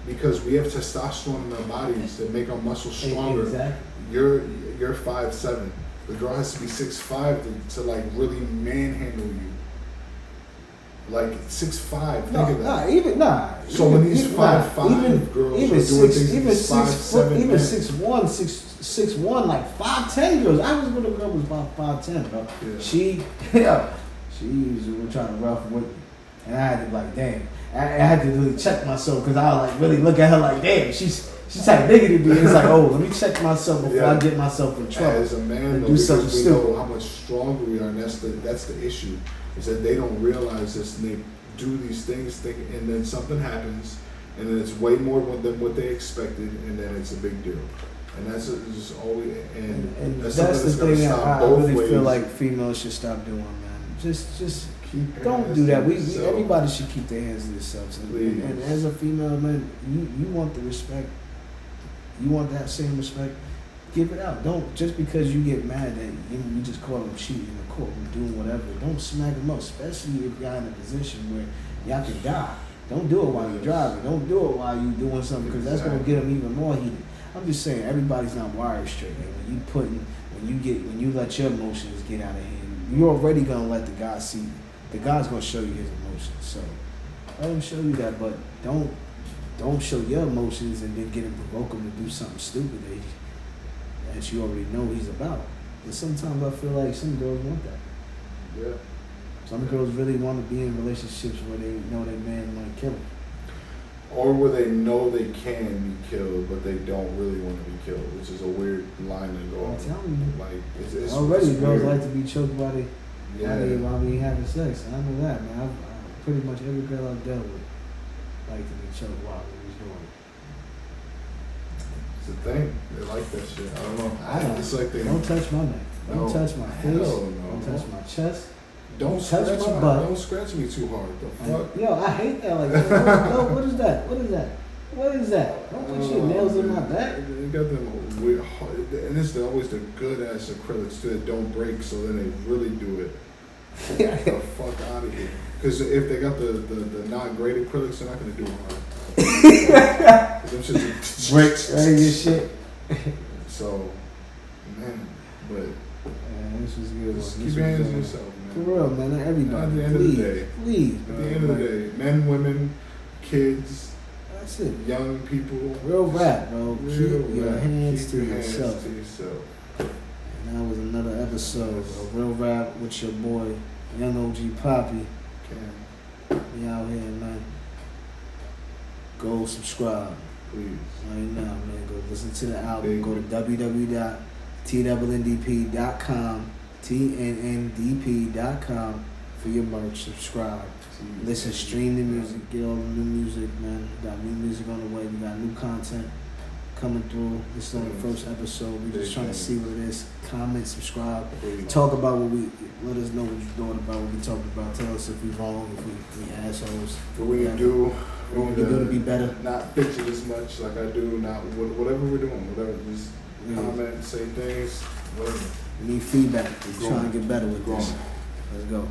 Because we have testosterone in our bodies that make our muscles stronger. Exactly. You're 5'7". The girl has to be 6'5" to like really manhandle you. Like 6'5", think of that. So when these 5'5" girls are doing things, even 6'1", 6'1", like 5'10" girls. I was when a girl was about 5'10", bro. Yeah. She was trying to rough with me, and I had to like, damn. I had to really check myself because I was like really look at her like, damn, she's like bigger than me. It's like, oh, let me check myself before I get myself in trouble. As a man, though, because we know how much stronger we are, and that's the issue. Is that they don't realize this and they do these things and then something happens and then it's way more than what they expected and then it's a big deal. And that's just always and that's the thing that I really feel like females should stop doing, man. Just don't do that. We everybody should keep their hands to themselves. And as a female, man, you want the respect. You want that same respect. Give it out. Don't just because you get mad that you just call them cheating or call them doing whatever. Don't smack them up, especially if you're in a position where y'all can die. Don't do it while you're driving. Don't do it while you're doing something because that's gonna get them even more heated. I'm just saying everybody's not wired straight. Man. When you let your emotions get out of hand, you're already gonna let the guy see you. The guy's gonna show you his emotions. So let him show you that, but don't show your emotions and then get him, provoke him to do something stupid that you already know he's about. And sometimes I feel like some girls want that. Yeah. Some girls really want to be in relationships where they know their man might kill them. Or where they know they can be killed, but they don't really want to be killed, which is a weird line to go on. I'm telling you. Like, it's already girls weird. like to be choked while we having sex. And I know that, man. I pretty much every girl I've dealt with like to be choked while we was doing it. It's a thing. They like that shit. I don't know. It's like they don't touch my neck. Don't touch my face. Don't touch my chest. Don't touch my butt. Don't scratch me too hard. The fuck? Yo, I hate that. Like, yo, what is that? What is that? What is that? Don't put your nails in my back. They got them weird, and it's always the good ass acrylics too that don't break, so then they really do it. Get the fuck out of here. Because if they got the not great acrylics, they're not gonna do it hard. Them shits breaks right your shit. So, man, but this was good. Just keep your hands on yourself, man. For real, man. Not everybody. At the end of the day. Please. At the end of the day, men, women, kids. That's it. Young people. Real rap, bro. Keep your hands to yourself. And that was another episode of Real Rap with your boy, Yung OG Papi. We out here, man. Go subscribe. Please. Right now, man. Go listen to the album. Go to www.tnnDP.com. TNNDP.com for your merch. Subscribe. Listen, stream the music. Get all the new music, man. We got new music on the way. We got new content coming through. This is only the first episode. We're just trying to see what it is. Comment, subscribe. Talk about let us know what you're doing about what we talked about. Tell us if we're wrong, if we assholes. What we do. What we do to be better. Not fix it as much like I do. Not whatever we're doing. Whatever. Just comment, say things. Whatever. We need feedback. We're trying to get better with this. Let's go.